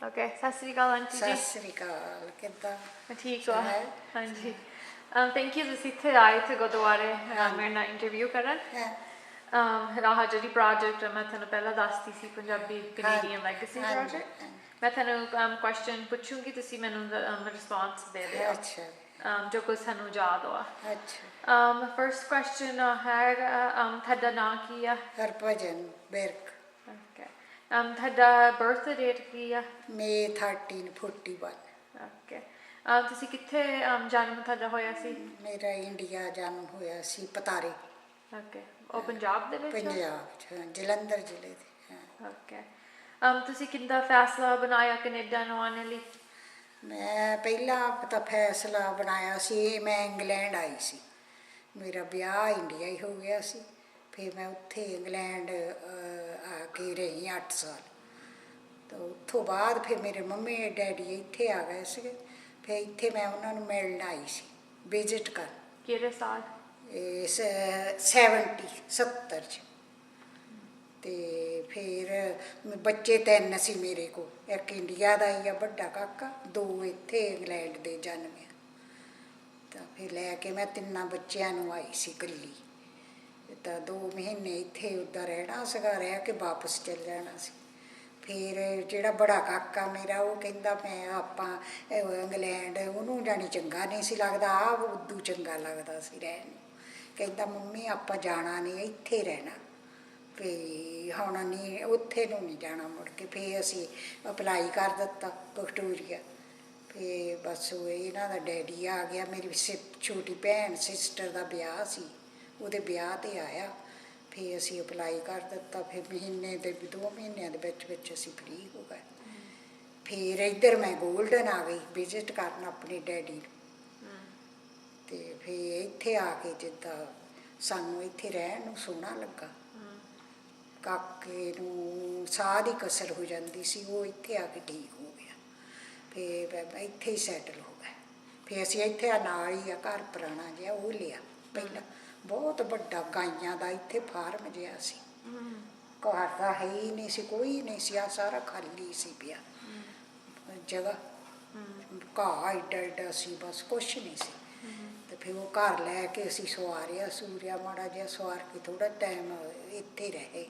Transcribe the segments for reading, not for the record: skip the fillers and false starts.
Okay सत श्री अकाल aunty जी। सत श्री अकाल किदा ठीक हो? हाँ जी। थैंक यू ਤੁਸੀਂ ਇੱਥੇ ਆਏ थे ਗੁਰਦੁਆਰੇ ਮੇਰੇ ਨਾਲ ਇੰਟਰਵਿਊ ਕਰਨ। ਰਾਹ ਜਿਹੜੀ ਪ੍ਰੋਜੈਕਟ ਮੈਂ ਤੁਹਾਨੂੰ ਪਹਿਲਾਂ ਦੱਸਦੀ ਸੀ ਪੰਜਾਬੀ ਕੈਨੇਡੀਅਨ ਲੈਗੇਸੀ ਪ੍ਰੋਜੈਕਟ। ਮੈਂ ਤੁਹਾਨੂੰ ਕੁਐਸਚਨ ਪੁੱਛੂੰਗੀ ਤੁਸੀਂ ਮੈਨੂੰ ਰਿਸਪੌਂਸ ਦੇ ਦਿਓ। ਅੱਛਾ। ਜੋ ਕੁਝ ਸਾਨੂੰ ਯਾਦ ਹੋਆ। ਅੱਛਾ। ਫਰਸਟ ਕੁਐਸਚਨ ਹੈ ਤੁਹਾਡਾ ਨਾਂ ਕੀ ਆ? ਹਰਭਜਨ ਬਿਰਕ। ਓਕੇ। ਤੁਹਾਡਾ ਬਰਥ ਡੇਟ ਕੀ ਆ? May 1341। ਓਕੇ। ਤੁਸੀਂ ਕਿੱਥੇ ਜਨਮ ਤੁਹਾਡਾ ਹੋਇਆ ਸੀ? ਮੇਰਾ ਇੰਡੀਆ ਜਨਮ ਹੋਇਆ ਸੀ ਪਤਾਰੇ। ਓਕੇ। ਉਹ ਪੰਜਾਬ ਦੇ ਵਿੱਚ? ਪੰਜਾਬ 'ਚ, ਜਲੰਧਰ ਜ਼ਿਲ੍ਹੇ ਦੇ। ਓਕੇ। ਤੁਸੀਂ ਕਿੱਦਾਂ ਫੈਸਲਾ ਬਣਾਇਆ ਕੈਨੇਡਾ ਨੂੰ ਆਉਣ ਲਈ? ਮੈਂ ਪਹਿਲਾਂ ਤਾਂ ਫੈਸਲਾ ਬਣਾਇਆ ਸੀ, ਮੈਂ ਇੰਗਲੈਂਡ ਆਈ ਸੀ। ਮੇਰਾ ਵਿਆਹ ਇੰਡੀਆ ਹੀ ਹੋ ਗਿਆ ਸੀ। ਫਿਰ ਮੈਂ ਉੱਥੇ ਇੰਗਲੈਂਡ ਆ ਕੇ ਰਹੀ 8 ਸਾਲ। ਤਾਂ ਉੱਥੋਂ ਬਾਅਦ ਫਿਰ ਮੇਰੇ ਮੰਮੀ ਡੈਡੀ ਇੱਥੇ ਆ ਗਏ ਸੀਗੇ। ਫਿਰ ਇੱਥੇ ਮੈਂ ਉਹਨਾਂ ਨੂੰ ਮਿਲਣ ਆਈ ਸੀ, ਵਿਜ਼ਿਟ ਕਰਨ। ਕਿਹੜੇ ਸਾਲ? 70 'ਚ। ਅਤੇ ਫਿਰ ਬੱਚੇ 3 ਸੀ ਮੇਰੇ ਕੋਲ। ਇੱਕ ਇੰਡੀਆ ਦਾ ਹੀ ਆ ਵੱਡਾ ਕਾਕਾ, 2 ਇੱਥੇ ਇੰਗਲੈਂਡ ਦੇ ਜਨਮੇ। ਤਾਂ ਫਿਰ ਲੈ ਕੇ ਮੈਂ 3 ਬੱਚਿਆਂ ਨੂੰ ਆਈ ਸੀ ਇਕੱਲੀ। ਤਾਂ 2 ਮਹੀਨੇ ਇੱਥੇ ਉੱਦਾਂ ਰਹਿਣਾ ਸੀਗਾ, ਰਹਿ ਕੇ ਵਾਪਸ ਚੱਲ ਜਾਣਾ ਸੀ। ਫਿਰ ਜਿਹੜਾ ਬੜਾ ਕਾਕਾ ਮੇਰਾ ਉਹ ਕਹਿੰਦਾ ਮੈਂ ਆਪਾਂ ਇੰਗਲੈਂਡ, ਉਹਨੂੰ ਜਾਣੀ ਚੰਗਾ ਨਹੀਂ ਸੀ ਲੱਗਦਾ, ਆਹ ਉਦੋਂ ਚੰਗਾ ਲੱਗਦਾ ਸੀ ਰਹਿਣ ਨੂੰ। ਕਹਿੰਦਾ ਮੰਮੀ ਆਪਾਂ ਜਾਣਾ ਨਹੀਂ, ਇੱਥੇ ਰਹਿਣਾ, ਵੀ ਹੁਣ ਨਹੀਂ ਉੱਥੇ ਨੂੰ ਨਹੀਂ ਜਾਣਾ ਮੁੜ ਕੇ। ਫਿਰ ਅਸੀਂ ਅਪਲਾਈ ਕਰ ਦਿੱਤਾ ਵਿਕਟੋਰੀਆ। ਫਿਰ ਬਸ ਇਹਨਾਂ ਦਾ ਡੈਡੀ ਆ ਗਿਆ। ਮੇਰੀ ਛੋਟੀ ਭੈਣ ਸਿਸਟਰ ਦਾ ਵਿਆਹ ਸੀ, ਉਹਦੇ ਵਿਆਹ 'ਤੇ ਆਇਆ। ਫਿਰ ਅਸੀਂ ਅਪਲਾਈ ਕਰ ਦਿੱਤਾ। ਫਿਰ ਮਹੀਨੇ ਦੇ 2 ਮਹੀਨਿਆਂ ਦੇ ਵਿੱਚ ਅਸੀਂ ਫ੍ਰੀ ਹੋ ਗਏ। ਫਿਰ ਇੱਧਰ ਮੈਂ ਗੋਲਡਨ ਆ ਗਈ ਵਿਜ਼ਿਟ ਕਰਨ ਆਪਣੇ ਡੈਡੀ ਨੂੰ। ਅਤੇ ਫਿਰ ਇੱਥੇ ਆ ਕੇ ਜਿੱਦਾਂ ਸਾਨੂੰ ਇੱਥੇ ਰਹਿਣ ਨੂੰ ਸੋਹਣਾ ਲੱਗਾ। ਕਾਕੇ ਨੂੰ ਸਾਹ ਦੀ ਕਸਰ ਹੋ ਜਾਂਦੀ ਸੀ, ਉਹ ਇੱਥੇ ਆ ਕੇ ਠੀਕ ਹੋ ਗਿਆ। ਫਿਰ ਇੱਥੇ ਹੀ ਸੈਟਲ ਹੋ ਗਏ। ਫਿਰ ਅਸੀਂ ਇੱਥੇ ਨਾਲ ਹੀ ਆ ਘਰ ਪੁਰਾਣਾ ਜਿਹਾ ਉਹ ਲਿਆ ਪਹਿਲਾਂ। ਬਹੁਤ ਵੱਡਾ ਗਾਈਆਂ ਦਾ ਇੱਥੇ ਫਾਰਮ ਜਿਹਾ ਸੀ। ਘਰ ਦਾ ਹੈ ਹੀ ਨਹੀਂ ਸੀ, ਕੋਈ ਨਹੀਂ ਸੀ, ਆ ਸਾਰਾ ਖਾਲੀ ਸੀ ਪਿਆ ਜਗ੍ਹਾ। ਘਾਹ ਏਡਾ ਏਡਾ ਸੀ, ਬਸ ਕੁਛ ਨਹੀਂ ਸੀ। ਅਤੇ ਫਿਰ ਉਹ ਘਰ ਲੈ ਕੇ ਅਸੀਂ ਸਵਾਰਿਆ ਮਾੜਾ ਜਿਹਾ ਸਵਾਰ ਕੇ ਥੋੜ੍ਹਾ ਟਾਈਮ ਇੱਥੇ ਰਹੇ।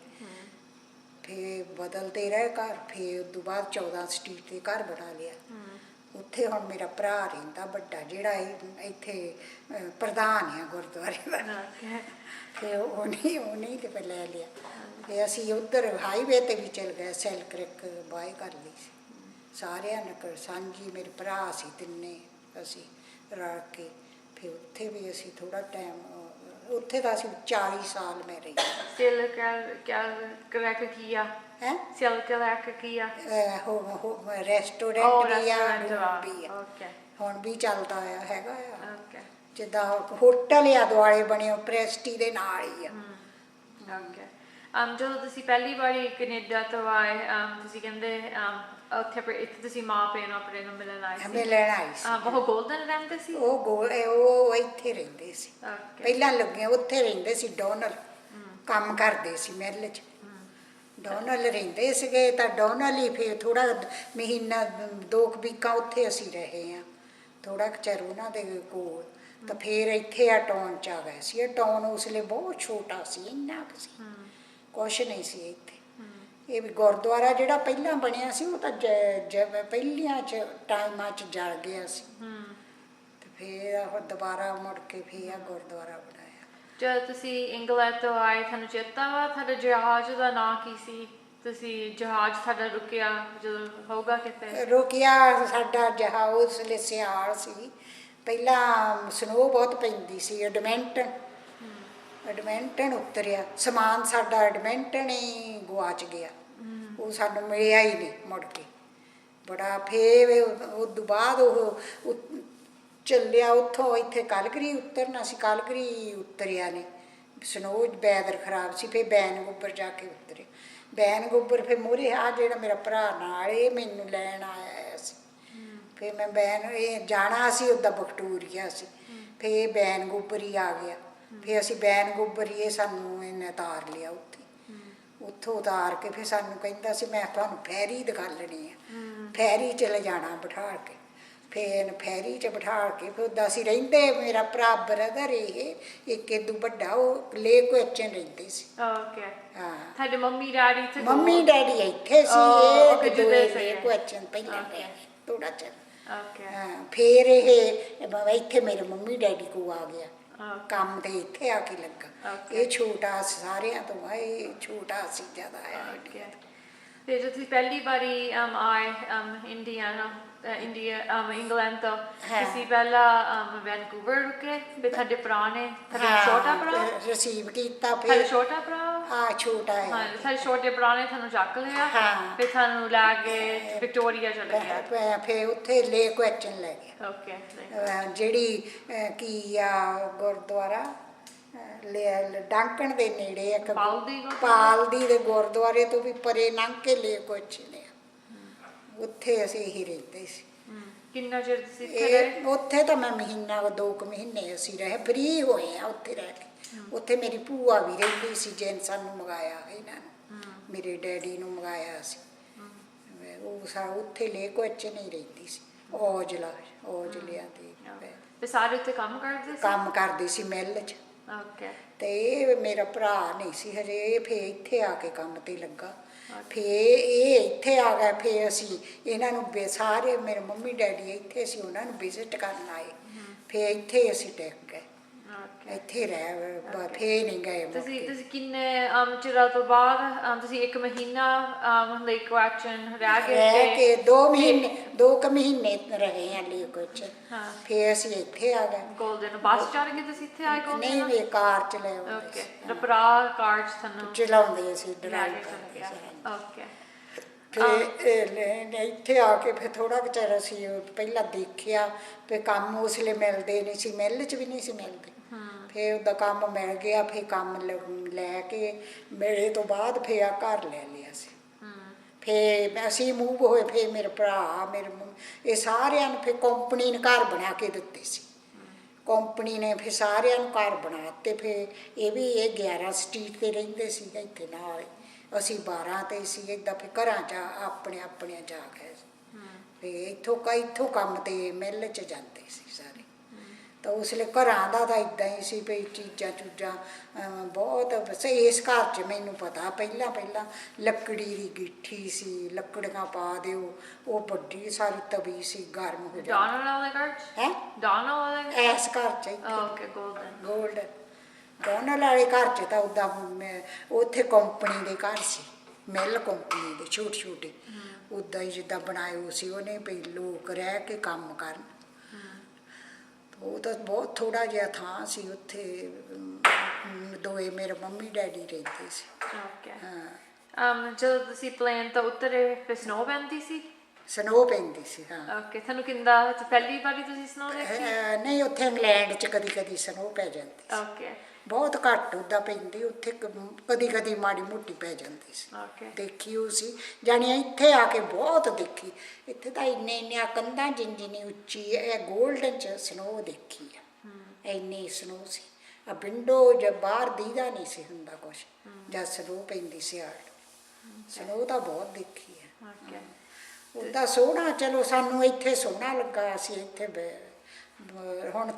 ਫਿਰ ਬਦਲਦੇ ਰਹੇ ਘਰ। ਫਿਰ ਉਸ ਤੋਂ ਬਾਅਦ 14 ਸਟਰੀਟ 'ਤੇ ਘਰ ਬਣਾ ਲਿਆ। ਉੱਥੇ ਹੁਣ ਮੇਰਾ ਭਰਾ ਰਹਿੰਦਾ ਵੱਡਾ, ਜਿਹੜਾ ਇੱਥੇ ਪ੍ਰਧਾਨ ਆ ਗੁਰਦੁਆਰੇ ਦਾ। ਫਿਰ ਉਹਨੇ ਤੇ ਫਿਰ ਲੈ ਲਿਆ। ਫਿਰ ਅਸੀਂ ਉੱਧਰ ਹਾਈਵੇ 'ਤੇ ਵੀ ਚਲ ਗਏ, ਸੈਲ ਕ੍ਰਿਕ ਬਾਏ ਕਰ ਲਈ ਸੀ ਸਾਰਿਆਂ ਨੇ ਸਾਂਝੀ। ਮੇਰੇ ਭਰਾ ਸੀ 3 ਅਸੀਂ ਰਲ ਕੇ। ਫਿਰ ਉੱਥੇ ਵੀ ਅਸੀਂ ਥੋੜ੍ਹਾ ਟਾਈਮ, ਉੱਥੇ ਤਾਂ ਅਸੀਂ 40 ਸਾਲ ਮੈਂ ਰਹੀ। ਰੈਸਟੋਰੈਂਟ ਵੀ ਆ, ਹੁਣ ਵੀ ਚੱਲਦਾ ਆ, ਹੈਗਾ ਆ। ਜਿੱਦਾਂ ਹੋਟਲ ਆ ਦੁਆਲੇ ਬਣੇ, ਪ੍ਰੈਸਟੀ ਦੇ ਨਾਲ ਹੀ ਆ। ਜਦੋਂ ਤੁਸੀਂ ਪਹਿਲੀ ਵਾਰੀ ਕੈਨੇਡਾ ਤੋਂ ਆਏ, ਤੁਸੀਂ ਕਹਿੰਦੇ ਇੱਥੇ ਤੁਸੀਂ ਮਾਂ ਪਿਓ ਨੂੰ ਆਪਣੇ ਨੂੰ ਮਿਲਣ ਆਏ ਸੀ। ਉਹ ਗੋਲਡਨ ਰਹਿੰਦੇ ਸੀ? ਉਹ ਇੱਥੇ ਰਹਿੰਦੇ ਸੀ ਪਹਿਲਾਂ ਲੱਗੇ, ਉੱਥੇ ਰਹਿੰਦੇ ਸੀ। ਡੋਨਲ ਕੰਮ ਕਰਦੇ ਸੀ ਮਿੱਲ 'ਚ, ਡੋਨਲ ਰਹਿੰਦੇ ਸੀਗੇ। ਤਾਂ ਡੋਨਲ ਹੀ ਫਿਰ ਥੋੜ੍ਹਾ ਮਹੀਨਾ 2 ਵੀਕਾਂ ਉੱਥੇ ਅਸੀਂ ਰਹੇ ਹਾਂ, ਥੋੜ੍ਹਾ ਕੁ ਚਿਰ ਉਹਨਾਂ ਦੇ ਕੋਲ। ਤਾਂ ਫਿਰ ਇੱਥੇ ਆ ਟਾਊਨ 'ਚ ਆ ਗਏ ਸੀ। ਇਹ ਟਾਊਨ ਉਸ ਵੇਲੇ ਬਹੁਤ ਛੋਟਾ ਸੀ, ਇੰਨਾ ਕੁ ਸੀ, ਕੁਛ ਨਹੀਂ ਸੀ ਇੱਥੇ। ਇਹ ਵੀ ਗੁਰਦੁਆਰਾ ਜਿਹੜਾ ਪਹਿਲਾਂ ਬਣਿਆ ਸੀ, ਉਹ ਤਾਂ ਪਹਿਲੀਆਂ 'ਚ ਟਾਈਮਾਂ 'ਚ ਜਲ ਗਿਆ ਸੀ। ਅਤੇ ਫਿਰ ਦੁਬਾਰਾ ਮੁੜ ਕੇ ਫਿਰ ਆ ਗੁਰਦੁਆਰਾ ਬਣਾਇਆ। ਜਦੋਂ ਤੁਸੀਂ ਇੰਗਲੈਂਡ ਤੋਂ ਆਏ, ਤੁਹਾਨੂੰ ਚੇਤਾ ਵਾ ਤੁਹਾਡੇ ਜਹਾਜ਼ ਦਾ ਨਾਂ ਕੀ ਸੀ? ਤੁਸੀਂ ਜਹਾਜ਼ ਤੁਹਾਡਾ ਰੁਕਿਆ ਜਦੋਂ ਹੋਊਗਾ ਕਿਤੇ? ਰੁਕਿਆ ਸਾਡਾ ਜਹਾਜ਼ ਉਸ ਵੇਲੇ ਸਿਆਲ ਸੀ। ਪਹਿਲਾਂ ਸਨੋ ਬਹੁਤ ਪੈਂਦੀ ਸੀ। ਐਡਮਿੰਟਨ ਉਤਰਿਆ, ਸਮਾਨ ਸਾਡਾ ਐਡਮਿੰਟਨ ਹੀ ਗੁਆਚ ਗਿਆ। ਉਹ ਸਾਨੂੰ ਮਿਲਿਆ ਹੀ ਨਹੀਂ ਮੁੜ ਕੇ ਬੜਾ। ਫਿਰ ਉਸ ਤੋਂ ਬਾਅਦ ਉਹ ਚੱਲਿਆ ਉੱਥੋਂ ਇੱਥੇ ਕਲਗਰੀ ਉਤਰਨਾ ਸੀ, ਕਲਗਰੀ ਉਤਰਿਆ ਨਹੀਂ, ਸਨੋ ਵੈਦਰ ਖਰਾਬ ਸੀ। ਫਿਰ ਵੈਨਕੂਵਰ ਜਾ ਕੇ ਉਤਰੇ। ਵੈਨਕੂਵਰ ਫਿਰ ਮੂਹਰੇ ਆ ਜਿਹੜਾ ਮੇਰਾ ਭਰਾ ਨਾਲ, ਇਹ ਮੈਨੂੰ ਲੈਣ ਆਇਆ ਸੀ। ਫਿਰ ਮੈਂ ਇਹ ਜਾਣਾ ਸੀ ਉੱਦਾਂ ਵਿਕਟੋਰੀਆ ਸੀ। ਫਿਰ ਵੈਨਕੂਵਰ ਹੀ ਆ ਗਿਆ। ਫਿਰ ਅਸੀਂ ਵੈਨਕੂਵਰ ਹੀ, ਇਹ ਸਾਨੂੰ ਇਹਨੇ ਉਤਾਰ ਲਿਆ ਉੱਥੇ। ਉੱਥੋਂ ਉਤਾਰ ਕੇ ਫਿਰ ਸਾਨੂੰ ਕਹਿੰਦਾ ਸੀ ਮੈਂ ਤੁਹਾਨੂੰ ਫੈਰੀ ਦਿਖਾ ਲੈਣੀ ਆ, ਫੈਰੀ 'ਚ ਲਿਜਾਣਾ ਬਿਠਾ ਕੇ। ਫਿਰ ਫੈਰੀ 'ਚ ਬਿਠਾ ਕੇ ਫਿਰ ਉੱਦਾਂ ਅਸੀਂ ਰਹਿੰਦੇ, ਮੇਰਾ ਭਰਾ ਬਰਦਰ ਇਹ ਇੱਕ ਇਦੋਂ ਵੱਡਾ, ਉਹ ਲੇਕ ਵਿੱਚ ਰਹਿੰਦੇ ਸੀ। ਓਕੇ। ਹਾਂ, ਤੁਹਾਡੇ ਮੰਮੀ ਡੈਡੀ ਤੇ ਮੰਮੀ ਡੈਡੀ ਇੱਥੇ ਸੀ, ਓਕੇ, ਇਹ ਜੁਦੇ ਦੋਏ ਲੇਕ ਵਿੱਚ ਪਹਿਲਾਂ ਓਕੇ। ਥੋੜਾ ਚਿਰ। ਓਕੇ। ਹਾਂ, ਫਿਰ ਇਹ ਇੱਥੇ ਮੇਰੇ ਮੰਮੀ ਡੈਡੀ ਕੋਲ ਆ ਗਿਆ, ਓਕੇ। ਕੰਮ ਤੇ ਇੱਥੇ ਆ ਕੇ ਲੱਗਾ। ਓਕੇ। ਇਹ ਛੋਟਾ ਸਾਰਿਆਂ ਤੋਂ ਆ, ਇਹ ਛੋਟਾ ਸੀ ਜ਼ਿਆਦਾ ਆਇਆ ਓਕੇ। ਤੇ ਜਦੋਂ ਤੁਸੀਂ ਪਹਿਲੀ ਵਾਰੀ ਆਏ ਇੰਡੀਆ ਇੰਗਲੈਂਡ ਤੋਂ, ਤੁਸੀਂ ਪਹਿਲਾਂ ਵੈਨਕੂਵਰ ਰੁਕੇ, ਫਿਰ ਤੁਹਾਡੇ ਭਰਾ ਨੇ, ਤੁਹਾਡਾ ਛੋਟਾ ਭਰਾ ਰਿਸੀਵ ਕੀਤਾ। ਤੁਹਾਡਾ ਫਿਰ ਛੋਟਾ ਭਰਾ ਛੋਟਾ ਹੈ। ਹਾਂ, ਸਾਡੇ ਛੋਟੇ ਭਰਾ ਨੇ ਤੁਹਾਨੂੰ ਚੱਕ ਲਿਆ, ਹਾਂ। ਫਿਰ ਤੁਹਾਨੂੰ ਲੈ ਕੇ ਵਿਕਟੋਰੀਆ ਚਲੇ ਗਿਆ। ਫਿਰ ਉੱਥੇ ਲੇਕ ਵਿੱਚ ਲੈ ਗਿਆ। ਓਕੇ। ਜਿਹੜੀ ਕੀ ਆ ਗੁਰਦੁਆਰਾ ਡਾਂਕਣ ਦੇ ਨੇੜੇ ਇੱਕ ਪਾਲਦੀ ਦੇ ਗੁਰਦੁਆਰੇ ਤੋਂ ਵੀ ਪਰੇ ਲੰਘ ਕੇ ਲੇਕ ਵਿੱਚ ਨੇ, ਉੱਥੇ ਅਸੀਂ ਹੀ ਰਹਿੰਦੇ ਸੀ। ਕਿੰਨਾ ਚਿਰ ਤੁਸੀਂ ਇੱਥੇ ਰਹੇ? ਉੱਥੇ ਤਾਂ ਮੈਂ ਮਹੀਨਾ 2 ਮਹੀਨੇ ਅਸੀਂ ਰਹੇ, ਫਰੀ ਹੋਏ ਆ ਉੱਥੇ ਰਹਿ ਕੇ। ਉੱਥੇ ਮੇਰੀ ਭੂਆ ਵੀ ਰਹਿੰਦੀ ਸੀ, ਜਿਹਨੇ ਸਾਨੂੰ ਮੰਗਾਇਆ ਇਹਨਾਂ ਨੂੰ, ਮੇਰੇ ਡੈਡੀ ਨੂੰ ਮੰਗਾਇਆ ਸੀ। ਉਹ ਉੱਥੇ ਲੇਕ ਵਿੱਚ ਨਹੀਂ ਰਹਿੰਦੀ ਸੀ, ਔਜਲਿਆਂ ਤੇ ਸਾਰੇ ਉੱਥੇ ਕੰਮ ਕਰਦੇ ਸੀ? ਕੰਮ ਕਰਦੀ ਸੀ ਮਿੱਲ 'ਚ। ਓਕੇ। ਤੇ ਇਹ ਮੇਰਾ ਭਰਾ ਨਹੀਂ ਸੀ ਹਜੇ, ਇਹ ਫੇਰ ਇੱਥੇ ਆ ਕੇ ਕੰਮ ਤੇ ਲੱਗਾ। ਫੇਰ ਇਹ ਇੱਥੇ ਆ ਗਿਆ, ਫੇਰ ਅਸੀਂ ਇਹਨਾਂ ਨੂੰ ਸਾਰੇ ਮੇਰੇ ਮੰਮੀ ਡੈਡੀ ਇੱਥੇ ਸੀ, ਉਹਨਾਂ ਨੂੰ ਵਿਜ਼ਿਟ ਕਰਨ ਆਏ। ਫੇਰ ਇੱਥੇ ਅਸੀਂ ਟਿਕ ਗਏ, ਇੱਥੇ ਰਹਿ, ਫੇਰ ਨਹੀਂ ਗਏ। ਤੁਸੀਂ ਕਿੰਨੇ ਚਿਰਾਂ ਤੋਂ ਬਾਅਦ ਤੁਸੀਂ 1 ਮਹੀਨਾ ਲੇਕ ਵੈਚਨ ਰਹਿ ਕੇ 2 ਮਹੀਨੇ ਰਹੇ ਆ ਲੇਕ ਵਿੱਚ। ਫੇਰ ਅਸੀਂ ਇੱਥੇ ਆ ਗਏ। ਗੋਲਡਨ ਬੱਸ ਚੜ ਕੇ ਤੁਸੀਂ ਇੱਥੇ ਆਏ? ਨਹੀਂ, ਵੀ ਕਾਰ ਚ ਲੈ ਓਕੇ। ਭਰਾ ਕਾਰ ਚ ਤੁਹਾਨੂੰ ਚਲਾਉਂਦੇ ਸੀ, ਡਰਾਈਵ ਕਰਦੇ ਸੀ। ਓਕੇ। ਫਿਰ ਇੱਥੇ ਆ ਕੇ ਫਿਰ ਥੋੜਾ ਕੁ ਚਿਰ ਅਸੀਂ ਪਹਿਲਾਂ ਦੇਖਿਆ, ਫਿਰ ਕੰਮ ਉਸਲੇ ਮਿਲਦੇ ਨਹੀਂ ਸੀ, ਮਿੱਲ 'ਚ ਵੀ ਨਹੀਂ ਸੀ ਮਿਲਦੇ। ਫਿਰ ਉਹਦਾ ਕੰਮ ਮਿਲ ਗਿਆ, ਫਿਰ ਕੰਮ ਲੈ ਕੇ ਮਿਲੇ ਤੋਂ ਬਾਅਦ ਫਿਰ ਆ ਘਰ ਲੈ ਲਿਆ ਸੀ। ਫਿਰ ਅਸੀਂ ਮੂਵ ਹੋਏ, ਫਿਰ ਮੇਰੇ ਭਰਾ ਇਹ ਸਾਰਿਆਂ ਨੂੰ ਫਿਰ ਕੰਪਨੀ ਨੇ ਘਰ ਬਣਾ ਕੇ ਦਿੱਤੇ ਸੀ। ਕੰਪਨੀ ਨੇ ਫਿਰ ਸਾਰਿਆਂ ਨੂੰ ਘਰ ਬਣਾ ਦਿੱਤੇ। ਫਿਰ ਇਹ 11 ਸਟਰੀਟ 'ਤੇ ਰਹਿੰਦੇ ਸੀ ਇੱਥੇ ਨਾਲ, ਅਸੀਂ 12 'ਤੇ ਸੀ। ਇੱਦਾਂ ਫਿਰ ਘਰਾਂ 'ਚ ਆਪਣੇ ਜਾ ਗਏ। ਫਿਰ ਇੱਥੋਂ ਕੰਮ 'ਤੇ ਮਿੱਲ 'ਚ ਜਾਂਦੇ ਸੀ ਸਾਰੇ। ਤਾਂ ਉਸਲੇ ਘਰਾਂ ਦਾ ਤਾਂ ਇੱਦਾਂ ਹੀ ਸੀ ਵੀ ਚੀਜ਼ਾਂ ਬਹੁਤ। ਬਸ ਇਸ ਘਰ 'ਚ ਮੈਨੂੰ ਪਤਾ ਪਹਿਲਾਂ ਲੱਕੜੀ ਦੀ ਗਿੱਠੀ ਸੀ, ਲੱਕੜੀਆਂ ਪਾ ਦਿਓ, ਉਹ ਵੱਡੀ ਸਾਰੀ ਤਵੀ ਸੀ, ਗਰਮ ਹੋ ਜਾਂਦੀ। ਇਸ ਘਰ 'ਚ ਗੋਲਡਨ ਡੋਨਲ ਵਾਲੇ ਘਰ 'ਚ ਤਾਂ ਉੱਦਾਂ ਉੱਥੇ ਕੰਪਨੀ ਦੇ ਘਰ ਸੀ, ਮਿੱਲ ਕੰਪਨੀ ਦੇ ਛੋਟੇ ਉੱਦਾਂ ਹੀ ਜਿੱਦਾਂ ਬਣਾਏ ਹੋ ਸੀ ਉਹਨੇ, ਵੀ ਲੋਕ ਰਹਿ ਕੇ ਕੰਮ ਕਰਨ। ਉਹ ਤਾਂ ਬਹੁਤ ਥੋੜਾ ਜਿਹਾ ਥਾਂ ਸੀ, ਉੱਥੇ ਦੋਏ ਮੇਰੇ ਮੰਮੀ ਡੈਡੀ ਰਹਿੰਦੇ ਸੀ। ਜਦੋਂ ਤੁਸੀਂ ਪਲੇਨ ਤੋਂ ਉਤਰੇ ਫਿਰ ਸਨੋ ਪੈਂਦੀ ਸੀ? ਸਨੋ ਪੈਂਦੀ ਸੀ, ਹਾਂ। ਓਕੇ। ਤੁਹਾਨੂੰ ਕਿੰਦਾ ਪਹਿਲੀ ਵਾਰੀ ਤੁਸੀਂ ਸਨੋ ਦੇਖੀ? ਨਹੀਂ, ਉੱਥੇ ਇੰਗਲੈਂਡ 'ਚ ਕਦੀ ਸਨੋ ਪੈ ਜਾਂਦੀ। ਓਕੇ। ਬਹੁਤ ਘੱਟ ਉੱਦਾਂ ਪੈਂਦੀ, ਉੱਥੇ ਕਦੀ ਮਾੜੀ ਮੋਟੀ ਪੈ ਜਾਂਦੀ ਸੀ। ਦੇਖੀ ਉਹ ਸੀ, ਜਾਣੀ ਇੱਥੇ ਆ ਕੇ ਬਹੁਤ ਦੇਖੀ। ਇੱਥੇ ਤਾਂ ਇੰਨੀਆਂ ਕੰਧਾਂ ਜਿੰਨੀ ਉੱਚੀ, ਇਹ ਗੋਲਡਨ 'ਚ ਸਨੋ ਦੇਖੀ ਆ, ਇੰਨੀ ਸਨੋ ਸੀ। ਆ ਵਿੰਡੋ ਜਦ ਬਾਹਰ ਦੀਦਾ ਨਹੀਂ ਸੀ ਹੁੰਦਾ ਕੁਛ, ਜਦ ਸਨੋ ਪੈਂਦੀ ਸਿਆਲ। ਸਨੋ ਤਾਂ ਬਹੁਤ ਦੇਖੀ ਆ। ਉਹਦਾ ਸੋਹਣਾ, ਚਲੋ ਸਾਨੂੰ ਇੱਥੇ ਸੋਹਣਾ ਲੱਗਾ। ਅਸੀਂ ਇੱਥੇ ਹੁਣ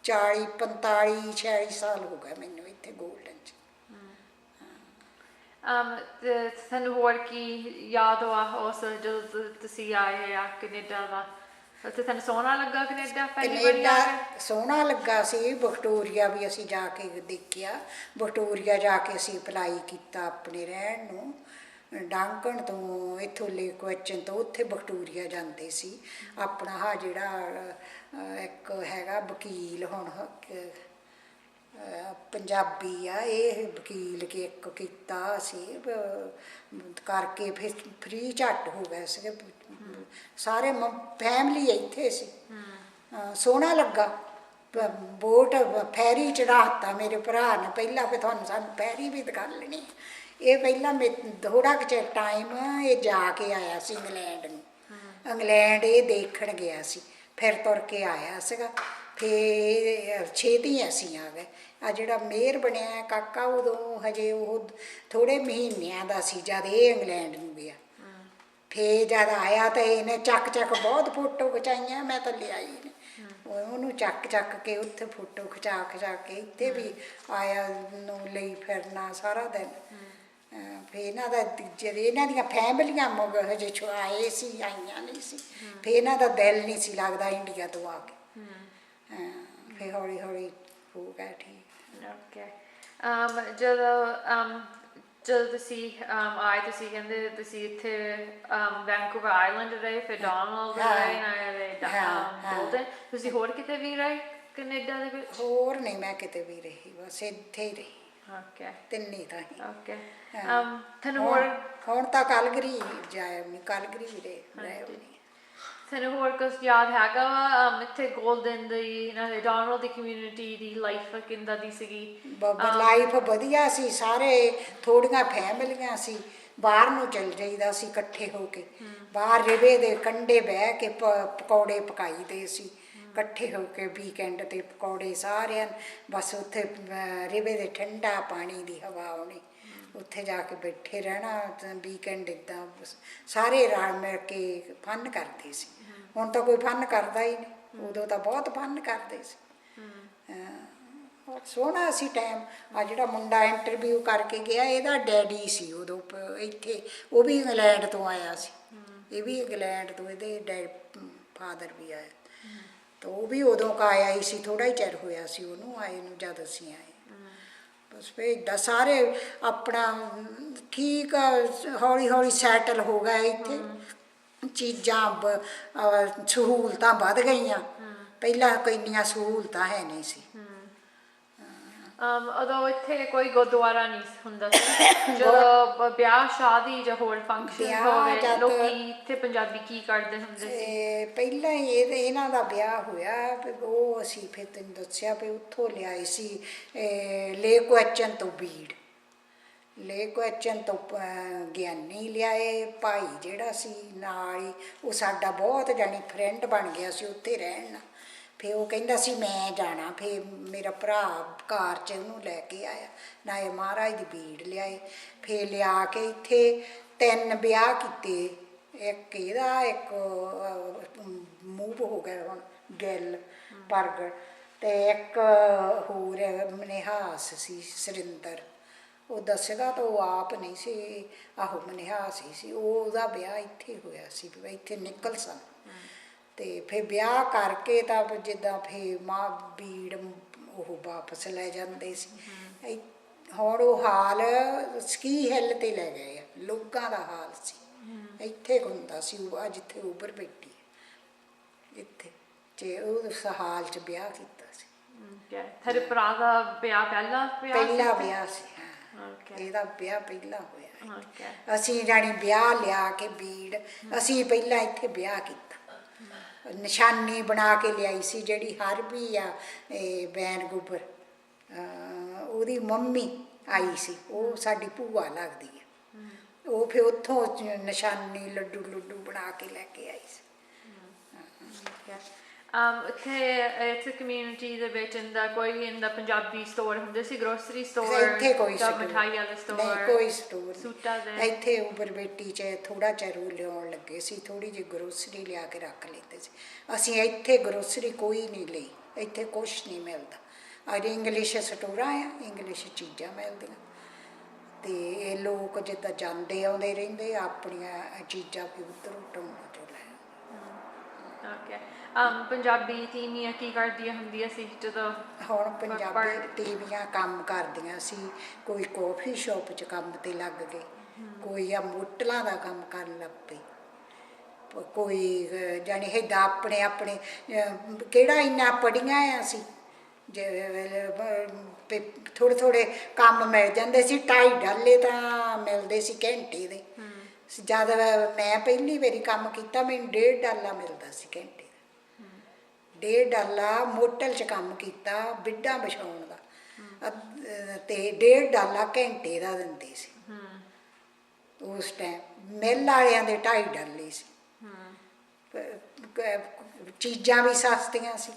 40 45 46 ਸਾਲ ਹੋ ਗਏ ਮੈਨੂੰ ਇੱਥੇ ਗੋਲਡਨ 'ਚ। ਤੁਹਾਨੂੰ ਹੋਰ ਕੀ ਯਾਦ ਆ ਉਸ ਜਦੋਂ ਤੁਸੀਂ ਆਏ ਆ ਕੈਨੇਡਾ ਦਾ? ਉੱਥੇ ਤੁਹਾਨੂੰ ਸੋਹਣਾ ਲੱਗਾ ਕੈਨੇਡਾ ਪਹਿਲੀ ਵਾਰੀ ਆ ਕੇ? ਸੋਹਣਾ ਲੱਗਾ ਸੀ। ਵਿਕਟੋਰੀਆ ਵੀ ਅਸੀਂ ਜਾ ਕੇ ਦੇਖਿਆ। ਵਿਕਟੋਰੀਆ ਜਾ ਕੇ ਅਸੀਂ ਅਪਲਾਈ ਕੀਤਾ ਆਪਣੇ ਰਹਿਣ ਨੂੰ। ਡਾਂਕਣ ਤੋਂ ਇੱਥੋਂ ਲੇਕ ਵੈਚਨ ਤੋਂ ਉੱਥੇ ਵਿਕਟੋਰੀਆ ਜਾਂਦੇ ਸੀ। ਆਪਣਾ ਜਿਹੜਾ ਇੱਕ ਹੈਗਾ ਵਕੀਲ, ਹੁਣ ਪੰਜਾਬੀ ਆ, ਇਹ ਵਕੀਲ ਕੇ ਇੱਕ ਕੀਤਾ ਸੀ ਕਰਕੇ, ਫਿਰ ਫਰੀ ਝੱਟ ਹੋ ਗਏ ਸੀਗੇ ਸਾਰੇ। ਫੈਮਲੀ ਇੱਥੇ ਸੀ। ਸੋਹਣਾ ਲੱਗਾ। ਬੋਟ ਫੈਰੀ ਚੜ੍ਹਾਤਾ ਮੇਰੇ ਭਰਾ ਨੇ ਪਹਿਲਾਂ, ਫਿਰ ਸਾਨੂੰ ਫੈਰੀ ਵੀ ਦਿਖਾ ਲੈਣੀ। ਇਹ ਪਹਿਲਾਂ ਥੋੜਾ ਕੁ ਚਿਰ ਟਾਈਮ ਇਹ ਜਾ ਕੇ ਆਇਆ ਸੀ ਇੰਗਲੈਂਡ ਨੂੰ। ਇੰਗਲੈਂਡ ਇਹ ਦੇਖਣ ਗਿਆ ਸੀ, ਫਿਰ ਤੁਰ ਕੇ ਆਇਆ ਸੀਗਾ। ਫੇਰ ਛੇਤੀ ਅਸੀਂ ਆ ਗਏ। ਆ ਜਿਹੜਾ ਮੇਅਰ ਬਣਿਆ ਕਾਕਾ ਉਦੋਂ ਹਜੇ ਉਹ ਥੋੜ੍ਹੇ ਮਹੀਨਿਆਂ ਦਾ ਸੀ ਜਦ ਇਹ ਇੰਗਲੈਂਡ ਨੂੰ ਗਿਆ। ਫੇਰ ਜਦ ਆਇਆ ਤਾਂ ਇਹਨੇ ਚੱਕ ਬਹੁਤ ਫੋਟੋ ਖਿਚਾਈਆਂ, ਮੈਂ ਤਾਂ ਲਿਆਈ ਨੇ ਉਹਨੂੰ ਚੱਕ ਕੇ ਉੱਥੇ ਫੋਟੋ ਖਿਚਾ ਕੇ ਇੱਥੇ ਵੀ ਆਇਆ ਨੂੰ ਲਈ ਫਿਰਨਾ ਸਾਰਾ ਦਿਨ। ਫੇਰ ਇਹਨਾਂ ਦਾ ਜਦ ਇਹਨਾਂ ਦੀਆਂ ਫੈਮਲੀਆਂ ਹਜੇ ਆਏ ਸੀ, ਆਈਆਂ ਨਹੀਂ ਸੀ, ਫੇਰ ਇਹਨਾਂ ਦਾ ਦਿਲ ਨਹੀਂ ਸੀ ਲੱਗਦਾ ਇੰਡੀਆ ਤੋਂ ਆ ਕੇ। ਫੇਰ ਹੌਲੀ ਹੌਲੀ ਹੋ ਗਿਆ ਠੀਕ। ਓਕੇ। ਜਦੋਂ ਤੁਸੀਂ ਆਏ, ਤੁਸੀਂ ਕਹਿੰਦੇ ਤੁਸੀਂ ਇੱਥੇ ਵੈਨਕੂਵਰ ਆਈਲੈਂਡ ਰਹੇ, ਫਿਰ ਡੋਨਲਡ ਰਹੇ, ਬੋਲਟਨ, ਤੁਸੀਂ ਹੋਰ ਕਿਤੇ ਵੀ ਰਹੇ ਕੈਨੇਡਾ ਦੇ ਵਿੱਚ? ਹੋਰ ਨਹੀਂ ਮੈਂ ਕਿਤੇ ਵੀ ਰਹੀ, ਬਸ ਇੱਥੇ ਹੀ ਰਹੀ। ਓਕੇ। ਤਿੰਨੇ ਤਾਂ ਹੀ। ਓਕੇ। ਤੁਹਾਨੂੰ ਹੋਰ ਹੁਣ ਤਾਂ ਕਲਗਰੀ ਜਾਇਆ, ਕਲਗਰੀ ਵੀ ਰਹੇ। ਤੁਹਾਨੂੰ ਹੋਰ ਕੁਝ ਯਾਦ ਹੈਗਾ ਵਾ ਇੱਥੇ ਗੋਲਡਨ ਦੀ ਡੋਨਲਡ ਦੀ ਕਮਿਊਨਿਟੀ ਦੀ ਲਾਈਫ ਕਿੱਦਾਂ ਦੀ ਸੀਗੀ? ਲਾਈਫ ਵਧੀਆ ਸੀ, ਸਾਰੇ ਥੋੜੀਆਂ ਫੈਮਲੀਆਂ ਸੀ, ਬਾਹਰ ਨੂੰ ਚਲ ਜਾਈਦਾ ਸੀ ਇਕੱਠੇ ਹੋ ਕੇ, ਬਾਹਰ ਰਿਵੇ ਦੇ ਕੰਢੇ ਬਹਿ ਕੇ ਪਕੌੜੇ ਪਕਾਈਦੇ ਸੀ ਇਕੱਠੇ ਹੋ ਕੇ, ਵੀਕਐਂਡ ਤੇ ਪਕੌੜੇ ਸਾਰਿਆਂ, ਬਸ ਉੱਥੇ ਰਿਵੇ ਦੇ ਠੰਡਾ ਪਾਣੀ ਦੀ ਹਵਾ ਆਉਣੀ, ਉੱਥੇ ਜਾ ਕੇ ਬੈਠੇ ਰਹਿਣਾ ਵੀਕਐਂਡ। ਇੱਦਾਂ ਸਾਰੇ ਰਲ ਮਿਲ ਕੇ ਫਨ ਕਰਦੇ ਸੀ। ਹੁਣ ਤਾਂ ਕੋਈ ਫਨ ਕਰਦਾ ਹੀ ਨਹੀਂ, ਉਦੋਂ ਤਾਂ ਬਹੁਤ ਫਨ ਕਰਦੇ ਸੀ। ਸੋਹਣਾ ਸੀ ਟਾਈਮ। ਆ ਜਿਹੜਾ ਮੁੰਡਾ ਇੰਟਰਵਿਊ ਕਰਕੇ ਗਿਆ, ਇਹਦਾ ਡੈਡੀ ਸੀ ਉਦੋਂ ਇੱਥੇ, ਉਹ ਵੀ ਇੰਗਲੈਂਡ ਤੋਂ ਆਇਆ ਸੀ, ਇਹ ਵੀ ਇੰਗਲੈਂਡ ਤੋਂ, ਇਹਦੇ ਫਾਦਰ ਵੀ ਆਇਆ, ਤਾਂ ਉਹ ਵੀ ਉਦੋਂ ਆਇਆ ਹੀ ਸੀ, ਥੋੜ੍ਹਾ ਹੀ ਚਿਰ ਹੋਇਆ ਸੀ ਉਹਨੂੰ ਆਏ ਨੂੰ ਜਦ ਅਸੀਂ ਆਏ। ਬਸ ਫਿਰ ਇੱਦਾਂ ਸਾਰੇ ਆਪਣਾ ਠੀਕ ਆ, ਹੌਲੀ ਹੌਲੀ ਸੈਟਲ ਹੋ ਗਏ ਇੱਥੇ। ਚੀਜ਼ਾਂ ਸਹੂਲਤਾਂ ਵੱਧ ਗਈਆਂ, ਪਹਿਲਾਂ ਕੋਈ ਇੰਨੀਆਂ ਸਹੂਲਤਾਂ ਹੈ ਨਹੀਂ ਸੀ। ਉਦੋਂ ਇੱਥੇ ਕੋਈ ਗੁਰਦੁਆਰਾ ਨਹੀਂ ਹੁੰਦਾ ਸੀ। ਜਦੋਂ ਵਿਆਹ ਸ਼ਾਦੀ ਜਾਂ ਹੋਰ ਫੰਕਸ਼ਨ ਹੋਵੇ, ਲੋਕੀ ਇੱਥੇ ਪੰਜਾਬੀ ਕੀ ਕਰਦੇ ਹੁੰਦੇ ਸੀ? ਪਹਿਲਾਂ ਹੀ ਇਹਨਾਂ ਦਾ ਵਿਆਹ ਹੋਇਆ, ਉਹ ਅਸੀਂ ਫਿਰ ਤੈਨੂੰ ਦੱਸਿਆ ਵੀ ਉੱਥੋਂ ਲਿਆਏ ਸੀ ਲੇਕ ਐਚਨ ਤੋਂ ਬੀੜ, ਲੇਕ ਐਚਨ ਤੋਂ ਗਿਆਨੀ ਲਿਆਏ। ਭਾਈ ਜਿਹੜਾ ਸੀ ਨਾਲ ਹੀ, ਉਹ ਸਾਡਾ ਬਹੁਤ ਜਾਣੀ ਫਰੈਂਡ ਬਣ ਗਿਆ ਸੀ ਉੱਥੇ ਰਹਿਣ। ਫਿਰ ਉਹ ਕਹਿੰਦਾ ਸੀ ਮੈਂ ਜਾਣਾ, ਫਿਰ ਮੇਰਾ ਭਰਾ ਕਾਰ 'ਚ ਉਹਨੂੰ ਲੈ ਕੇ ਆਇਆ, ਨਾਲੇ ਮਹਾਰਾਜ ਦੀ ਬੀੜ ਲਿਆਏ। ਫਿਰ ਲਿਆ ਕੇ ਇੱਥੇ 3 ਵਿਆਹ ਕੀਤੇ, ਇੱਕ ਇਹਦਾ, ਇੱਕ ਮੂਵ ਹੋ ਗਿਆ ਹੁਣ ਗਿੱਲ ਪ੍ਰਗਟ, ਅਤੇ ਇੱਕ ਹੋਰ ਮਨਿਹਾਸ ਸੀ ਸੁਰਿੰਦਰ, ਉਹ ਦੱਸੇਗਾ ਤਾਂ ਉਹ ਆਪ ਨਹੀਂ ਸੀ, ਆਹੋ ਮਨਿਹਾਸ ਹੀ ਸੀ, ਉਹਦਾ ਵਿਆਹ ਇੱਥੇ ਹੋਇਆ ਸੀ, ਇੱਥੇ ਨਿਕਲਸਨ। ਅਤੇ ਫਿਰ ਵਿਆਹ ਕਰਕੇ ਤਾਂ ਜਿੱਦਾਂ ਫਿਰ ਬੀੜ ਉਹ ਵਾਪਸ ਲੈ ਜਾਂਦੇ ਸੀ। ਹੁਣ ਉਹ ਹਾਲ ਸਕੀ ਹਿੱਲ 'ਤੇ ਲੈ ਗਏ ਆ, ਲੋਕਾਂ ਦਾ ਹਾਲ ਸੀ ਇੱਥੇ ਹੁੰਦਾ ਸੀ, ਉਹ ਜਿੱਥੇ ਉਬਰ ਬੈਠੀ ਇੱਥੇ, ਜੇ ਉਸ ਹਾਲ 'ਚ ਵਿਆਹ ਕੀਤਾ ਸੀ। ਤੁਹਾਡੇ ਭਰਾ ਦਾ ਵਿਆਹ ਪਹਿਲਾ ਵਿਆਹ ਸੀ? ਇਹਦਾ ਵਿਆਹ ਪਹਿਲਾਂ ਹੋਇਆ। ਅਸੀਂ ਜਾਣੀ ਵਿਆਹ ਲਿਆ ਕੇ ਬੀੜ, ਅਸੀਂ ਪਹਿਲਾਂ ਇੱਥੇ ਵਿਆਹ ਕੀਤਾ, ਨਿਸ਼ਾਨੀ ਬਣਾ ਕੇ ਲਿਆਈ ਸੀ ਜਿਹੜੀ ਹਰਬੀ ਆ ਵੈਨਕੂਵਰ, ਉਹਦੀ ਮੰਮੀ ਆਈ ਸੀ, ਉਹ ਸਾਡੀ ਭੂਆ ਲੱਗਦੀ ਹੈ, ਉਹ ਫਿਰ ਉੱਥੋਂ ਨਿਸ਼ਾਨੀ ਲੱਡੂ ਬਣਾ ਕੇ ਲੈ ਕੇ ਆਈ ਸੀ। ਇੱਥੇ ਕਮਿਊਨਿਟੀ ਦੇ ਵਿੱਚ ਕੋਈ ਪੰਜਾਬੀ ਸਟੋਰ ਹੁੰਦੇ ਸੀ, ਗਰੋਸਰੀ ਸਟੋਰ? ਇੱਥੇ ਕੋਈ ਮਿਠਾਈ ਵਾਲਾ ਸਟੋਰ? ਨਹੀਂ, ਕੋਈ ਸਟੋਰ ਸੂਟਾਂ ਦੇ? ਇੱਥੇ ਉਬਰ ਬੇਟੀ 'ਚ ਥੋੜ੍ਹਾ ਚਿਰ ਲਿਆਉਣ ਲੱਗੇ ਸੀ, ਥੋੜ੍ਹੀ ਜਿਹੀ ਗਰੋਸਰੀ ਲਿਆ ਕੇ ਰੱਖ ਲੈਂਦੇ ਸੀ ਅਸੀਂ। ਇੱਥੇ ਗਰੋਸਰੀ ਕੋਈ ਨਹੀਂ ਲਈ, ਇੱਥੇ ਕੁਛ ਨਹੀਂ ਮਿਲਦਾ। ਅਜੇ ਇੰਗਲਿਸ਼ ਸਟੋਰਾਂ ਆ, ਇੰਗਲਿਸ਼ ਚੀਜ਼ਾਂ ਮਿਲਦੀਆਂ, ਅਤੇ ਇਹ ਲੋਕ ਜਿੱਦਾਂ ਜਾਂਦੇ ਆਉਂਦੇ ਰਹਿੰਦੇ, ਆਪਣੀਆਂ ਚੀਜ਼ਾਂ ਵੀ ਉੱਧਰੋਂ ਟਾਉਣਾ ਚੋਂ ਲੈ। ਓਕੇ। ਪੰਜਾਬੀ ਤੀਵੀਆਂ ਕੀ ਕਰਦੀਆਂ ਹੁੰਦੀਆਂ ਸੀ ਜਦੋਂ? ਹੁਣ ਪੰਜਾਬੀ ਤੀਵੀਆਂ ਕੰਮ ਕਰਦੀਆਂ ਸੀ, ਕੋਈ ਕੌਫੀ ਸ਼ੋਪ 'ਚ ਕੰਮ 'ਤੇ ਲੱਗ ਗਏ, ਕੋਈ ਆ ਮੋਟਲਾਂ ਦਾ ਕੰਮ ਕਰਨ ਲੱਗ ਪਏ, ਕੋਈ ਜਾਣੀ ਇੱਦਾਂ ਆਪਣੇ ਕਿਹੜਾ ਇੰਨਾ ਪੜ੍ਹੀਆਂ ਆ ਅਸੀਂ, ਥੋੜ੍ਹੇ ਕੰਮ ਮਿਲ ਜਾਂਦੇ ਸੀ। $2.5 ਤਾਂ ਮਿਲਦੇ ਸੀ ਘੰਟੇ ਦੇ। ਜਦ ਮੈਂ ਪਹਿਲੀ ਵਾਰੀ ਕੰਮ ਕੀਤਾ ਮੈਨੂੰ $1.5 ਮਿਲਦਾ ਸੀ ਘੰਟੇ ਦਾ, $1.5 ਮੋਟਲ 'ਚ ਕੰਮ ਕੀਤਾ ਬਿੱਡਾਂ ਵਿਛਾਉਣ ਦਾ, ਅਤੇ $1.5 ਘੰਟੇ ਦਾ ਦਿੰਦੇ ਸੀ ਉਸ ਟਾਈਮ। ਮਿੱਲ ਵਾਲਿਆਂ ਦੇ $2.5 ਸੀ। ਚੀਜ਼ਾਂ ਵੀ ਸਸਤੀਆਂ ਸੀ,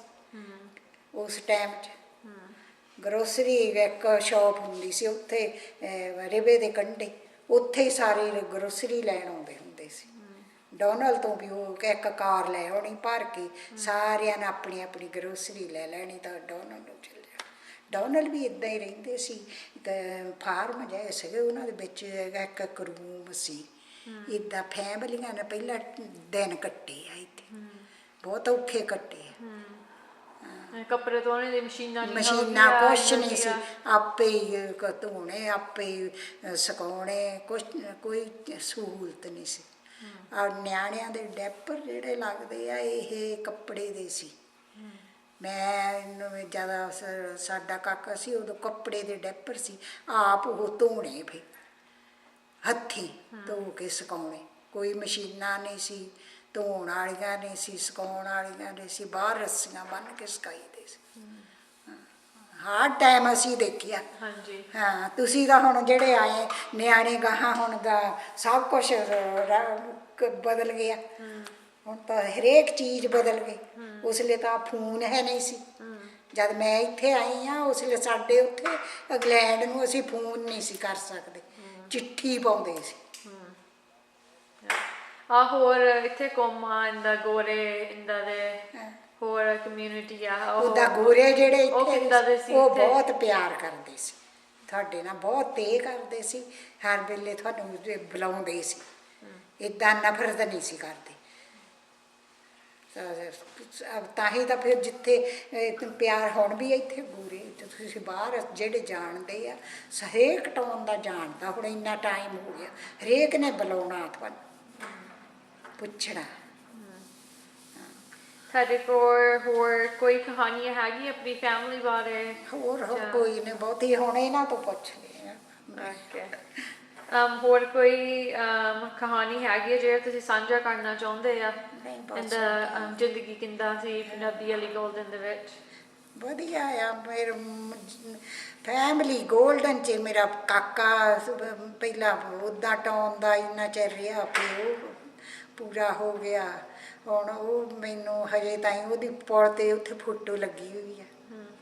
ਉਸ ਟਾਈਮ 'ਚ ਗਰੋਸਰੀ ਇੱਕ ਸ਼ਾਪ ਹੁੰਦੀ ਸੀ ਉੱਥੇ ਰਿਵੇ ਦੇ ਕੰਢੇ, ਉੱਥੇ ਹੀ ਸਾਰੇ ਗਰੋਸਰੀ ਲੈਣ ਆਉਂਦੇ ਹੁੰਦੇ ਸੀ। ਡੋਨਲ ਤੋਂ ਵੀ ਉਹ ਇੱਕ ਕਾਰ ਲੈ ਆਉਣੀ ਭਰ ਕੇ, ਸਾਰਿਆਂ ਨੇ ਆਪਣੀ ਆਪਣੀ ਗਰੋਸਰੀ ਲੈ ਲੈਣੀ ਤਾਂ ਡੋਨਲ ਨੂੰ ਚੱਲ ਜਾਣਾ। ਡੋਨਲ ਵੀ ਇੱਦਾਂ ਹੀ ਰਹਿੰਦੇ ਸੀ, ਤੇ ਫਾਰਮ ਜਿਹੇ ਸੀਗੇ ਉਹਨਾਂ ਦੇ ਵਿੱਚ ਇੱਕ ਇੱਕ ਰੂਮ ਸੀ। ਇੱਦਾਂ ਫੈਮਲੀਆਂ ਨੇ ਪਹਿਲਾਂ ਦਿਨ ਕੱਟੇ ਆ ਇੱਥੇ, ਬਹੁਤ ਔਖੇ ਕੱਟੇ ਆ। ਕੱਪੜੇ ਧੋਣੇ ਦੀ ਮਸ਼ੀਨਾਂ ਕੁਛ ਨਹੀਂ ਸੀ, ਆਪੇ ਹੀ ਧੋਣੇ, ਆਪੇ ਹੀ ਸੁਕਾਉਣੇ, ਕੋਈ ਸਹੂਲਤ ਨਹੀਂ ਸੀ। ਨਿਆਣਿਆਂ ਦੇ ਡੈਪਰ ਜਿਹੜੇ ਲੱਗਦੇ ਆ ਇਹ ਕੱਪੜੇ ਦੇ ਸੀ। ਮੈਂ ਜ਼ਿਆਦਾ ਸਾਡਾ ਕਾਕਾ ਸੀ ਉਦੋਂ ਕੱਪੜੇ ਦੇ ਡੈਪਰ ਸੀ, ਆਪ ਉਹ ਧੋਣੇ, ਫਿਰ ਹੱਥੀਂ ਧੋ ਕੇ ਸੁਕਾਉਣੇ। ਕੋਈ ਮਸ਼ੀਨਾਂ ਨਹੀਂ ਸੀ, ਧੋਣ ਵਾਲੀਆਂ ਨਹੀਂ ਸੀ, ਸੁਕਾਉਣ ਵਾਲੀਆਂ ਨਹੀਂ ਸੀ, ਬਾਹਰ ਰੱਸੀਆਂ ਬੰਨ੍ਹ ਕੇ ਸੁਕਾਈਦੇ ਸੀ। ਹਰ ਟਾਈਮ ਅਸੀਂ ਦੇਖਿਆ। ਹਾਂ, ਤੁਸੀਂ ਤਾਂ ਹੁਣ ਜਿਹੜੇ ਆਏ ਨਿਆਣੇ ਗਾਹਾਂ ਹੁਣ ਦਾ ਸਭ ਕੁਛ ਬਦਲ ਗਿਆ, ਹੁਣ ਤਾਂ ਹਰੇਕ ਚੀਜ਼ ਬਦਲ ਗਈ। ਉਸ ਵੇਲੇ ਤਾਂ ਫੋਨ ਹੈ ਨਹੀਂ ਸੀ, ਜਦ ਮੈਂ ਇੱਥੇ ਆਈ ਹਾਂ ਉਸ ਵੇਲੇ ਸਾਡੇ ਉੱਥੇ ਇੰਗਲੈਂਡ ਨੂੰ ਅਸੀਂ ਫੋਨ ਨਹੀਂ ਸੀ ਕਰ ਸਕਦੇ, ਚਿੱਠੀ ਪਾਉਂਦੇ ਸੀ। ਹੋਰ ਇੱਥੇ ਕੌਮਾਂ ਇੰਦਾ ਗੋਰੇ ਇੰਦਾ ਦੇ ਹੋਰ ਕਮਿਊਨਿਟੀ ਆ ਉਹਦਾ ਗੋਰੇ ਜਿਹੜੇ ਇੱਥੇ ਉਹ ਉਹ ਬਹੁਤ ਪਿਆਰ ਕਰਦੇ ਸੀ ਤੁਹਾਡੇ ਨਾਲ, ਬਹੁਤ ਤੇਹ ਕਰਦੇ ਸੀ, ਹਰ ਵੇਲੇ ਤੁਹਾਨੂੰ ਬੁਲਾਉਂਦੇ ਸੀ, ਇੱਦਾਂ ਨਫ਼ਰਤ ਨਹੀਂ ਸੀ ਕਰਦੇ। ਤਾਂ ਹੀ ਤਾਂ ਫਿਰ ਜਿੱਥੇ ਪਿਆਰ ਹੁਣ ਵੀ ਇੱਥੇ ਗੋਰੇ, ਤੁਸੀਂ ਬਾਹਰ ਜਿਹੜੇ ਜਾਣਦੇ ਆ ਹਰੇਕ ਟਾਉਨ ਦਾ ਜਾਣਦਾ, ਹੁਣ ਇੰਨਾ ਟਾਈਮ ਹੋ ਗਿਆ ਹਰੇਕ ਨੇ ਬੁਲਾਉਣਾ ਤੁਹਾਨੂੰ, ਪੁੱਛਣਾ। ਤੁਹਾਡੇ ਕੋਲ ਹੋਰ ਕੋਈ ਕਹਾਣੀ ਹੈਗੀ ਆਪਣੀ ਫੈਮਿਲੀ ਬਾਰੇ? ਹੋਰ ਕੋਈ ਨਹੀਂ ਬਹੁਤੀ, ਹੁਣ ਇਹਨਾਂ ਤੋਂ ਪੁੱਛ ਲਿਆ। ਹੋਰ ਕੋਈ ਕਹਾਣੀ ਹੈਗੀ ਹੈ ਜਿਹੜਾ ਤੁਸੀਂ ਸਾਂਝਾ ਕਰਨਾ ਚਾਹੁੰਦੇ ਆ? ਜ਼ਿੰਦਗੀ ਕਿੰਦਾ ਸੀ ਪੰਜਾਬੀ ਵਾਲੀ ਗੋਲਡਨ ਦੇ ਵਿੱਚ? ਵਧੀਆ ਆ, ਮੇਰੇ ਫੈਮਿਲੀ ਗੋਲਡਨ 'ਚ ਮੇਰਾ ਕਾਕਾ ਪਹਿਲਾਂ ਉੱਦਾਂ ਟਾਉਨ ਦਾ ਇੰਨਾ ਚਿਰ ਰਿਹਾ, ਫਿਰ ਉਹ ਪੂਰਾ ਹੋ ਗਿਆ। ਹੁਣ ਉਹ ਮੈਨੂੰ ਹਜੇ ਤਾਈਂ ਉਹਦੀ ਪੁਲ 'ਤੇ ਉੱਥੇ ਫੋਟੋ ਲੱਗੀ ਹੋਈ ਆ,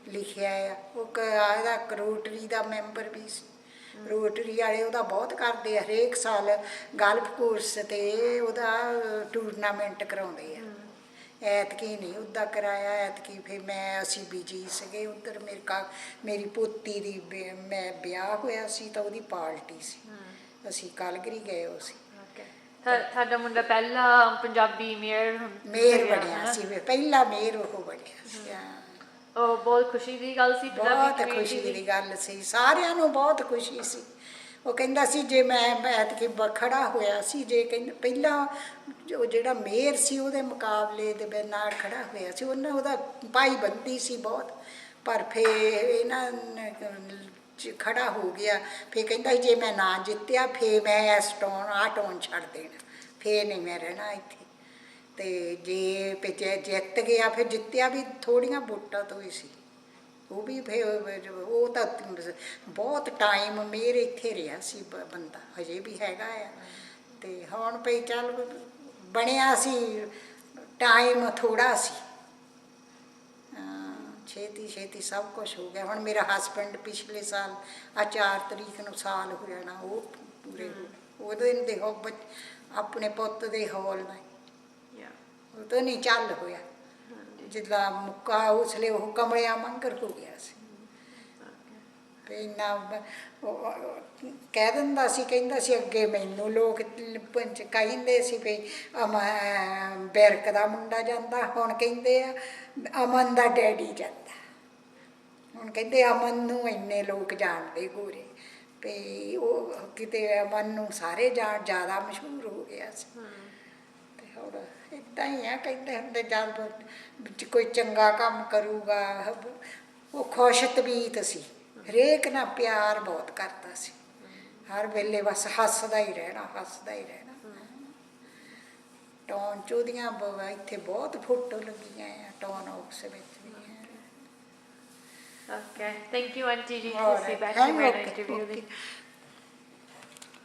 ਲਿਖਿਆ ਆ। ਉਹ ਇਹਦਾ ਰੋਟਰੀ ਦਾ ਮੈਂਬਰ ਵੀ ਸੀ, ਰੋਟਰੀ ਵਾਲੇ ਉਹਦਾ ਬਹੁਤ ਕਰਦੇ ਆ, ਹਰੇਕ ਸਾਲ ਗਲਫ ਕੋਰਸ 'ਤੇ ਉਹਦਾ ਟੂਰਨਾਮੈਂਟ ਕਰਾਉਂਦੇ ਆ। ਐਤਕੀ ਨਹੀਂ ਉੱਦਾਂ ਕਰਾਇਆ, ਐਤਕੀ ਫਿਰ ਅਸੀਂ ਬਿਜੀ ਸੀਗੇ ਉੱਧਰ, ਮੇਰੀ ਪੋਤੀ ਦੀ ਮੈਂ ਵਿਆਹ ਹੋਇਆ ਸੀ ਤਾਂ ਉਹਦੀ ਪਾਰਟੀ ਸੀ, ਅਸੀਂ ਕਲਗਰੀ ਗਏ ਹੋ ਸੀ। ਤੁਹਾਡਾ ਮੁੰਡਾ ਪਹਿਲਾ ਪੰਜਾਬੀ ਮੇਅਰ ਬਣਿਆ ਸੀ, ਪਹਿਲਾ ਮੇਅਰ ਉਹ ਬਣਿਆ ਸੀ। ਉਹ ਬਹੁਤ ਖੁਸ਼ੀ ਦੀ ਗੱਲ ਸੀ, ਬਹੁਤ ਖੁਸ਼ੀ ਦੀ ਗੱਲ ਸੀ, ਸਾਰਿਆਂ ਨੂੰ ਬਹੁਤ ਖੁਸ਼ੀ ਸੀ। ਉਹ ਕਹਿੰਦਾ ਸੀ ਜੇ ਮੈਂ ਐਤਕੀ ਖੜਾ ਹੋਇਆ ਸੀ, ਜੇ ਕਹਿੰਦਾ ਪਹਿਲਾਂ ਉਹ ਜਿਹੜਾ ਮੇਅਰ ਸੀ ਉਹਦੇ ਮੁਕਾਬਲੇ ਦੇ ਨਾਲ ਖੜਾ ਹੋਇਆ ਸੀ, ਉਹਦਾ ਭਾਈਬੰਦੀ ਸੀ ਬਹੁਤ, ਪਰ ਫਿਰ ਇਹਨਾਂ ਖੜਾ ਹੋ ਗਿਆ। ਫਿਰ ਕਹਿੰਦਾ ਜੇ ਮੈਂ ਨਾ ਜਿੱਤਿਆ ਫਿਰ ਮੈਂ ਇਸ ਟਾਉਨ ਛੱਡ ਦੇਣਾ, ਫਿਰ ਨਹੀਂ ਮੈਂ ਰਹਿਣਾ ਇੱਥੇ। ਅਤੇ ਜੇ ਜਿੱਤ ਗਿਆ, ਫਿਰ ਜਿੱਤਿਆ ਵੀ ਥੋੜ੍ਹੀਆਂ ਵੋਟਾਂ ਤੋਂ ਹੀ ਸੀ ਉਹ ਵੀ। ਫਿਰ ਉਹ ਤਾਂ ਬਹੁਤ ਟਾਈਮ ਮੇਰ ਇੱਥੇ ਰਿਹਾ ਸੀ ਬੰਦਾ, ਹਜੇ ਵੀ ਹੈਗਾ ਆ। ਅਤੇ ਹੁਣ ਭਈ ਚੱਲ ਬਣਿਆ ਸੀ, ਟਾਈਮ ਥੋੜ੍ਹਾ ਸੀ, ਛੇਤੀ ਛੇਤੀ ਸਭ ਕੁਛ ਹੋ ਗਿਆ। ਹੁਣ ਮੇਰਾ ਹਸਬੈਂਡ ਪਿਛਲੇ ਸਾਲ 4 ਤਰੀਕ ਨੂੰ ਸਾਲ ਹੋ ਜਾਣਾ, ਉਹ ਪੂਰੇ ਉਹਦੇ ਦੇ ਆਪਣੇ ਪੁੱਤ ਦੇ ਹੌਲ ਨਾਲ ਉਹ ਤਾਂ ਨਹੀਂ ਚੱਲ ਹੋਇਆ, ਜਿੱਦਾਂ ਮੁੱਕਾ ਉਸ ਵੇਲੇ ਉਹ ਕਮਲਿਆਂ ਮੰਗਰ ਹੋ ਗਿਆ ਸੀ। ਇੰਨਾ ਕਹਿ ਦਿੰਦਾ ਸੀ, ਕਹਿੰਦਾ ਸੀ ਅੱਗੇ ਮੈਨੂੰ ਲੋਕ ਕਹਿੰਦੇ ਸੀ ਵੀ ਬਿਰਕ ਦਾ ਮੁੰਡਾ ਜਾਂਦਾ, ਹੁਣ ਕਹਿੰਦੇ ਆ ਅਮਨ ਦਾ ਡੈਡੀ ਜਾਂਦਾ। ਹੁਣ ਕਹਿੰਦੇ ਅਮਨ ਨੂੰ ਇੰਨੇ ਲੋਕ ਜਾਣਦੇ ਗੋਰੇ, ਵੀ ਉਹ ਕਿਤੇ ਅਮਨ ਨੂੰ ਸਾਰੇ ਜ਼ਿਆਦਾ ਮਸ਼ਹੂਰ ਹੋ ਗਿਆ ਸੀ। ਅਤੇ ਹੁਣ ਇੱਦਾਂ ਹੀ ਆ, ਕਹਿੰਦੇ ਹੁੰਦੇ ਜਦ ਕੋਈ ਚੰਗਾ ਕੰਮ ਕਰੂਗਾ, ਉਹ ਖੁਸ਼ ਤਬੀਅਤ ਸੀ, ਹਰੇਕ ਨਾਲ ਪਿਆਰ ਬਹੁਤ ਕਰਦਾ ਸੀ, ਹਰ ਵੇਲੇ ਬਸ ਹੱਸਦਾ ਹੀ ਰਹਿਣਾ, ਹੱਸਦਾ ਹੀ ਰਹਿਣਾ। ਟਾਉਨ 'ਚ ਉਹਦੀਆਂ ਇੱਥੇ ਬਹੁਤ ਫੋਟੋ ਲੱਗੀਆਂ ਆ, ਟਾਉਨ ਹਾਊਸ ਵਿੱਚ ਵੀ। Okay, thank you, Auntie Ji. We'll see back to my interview.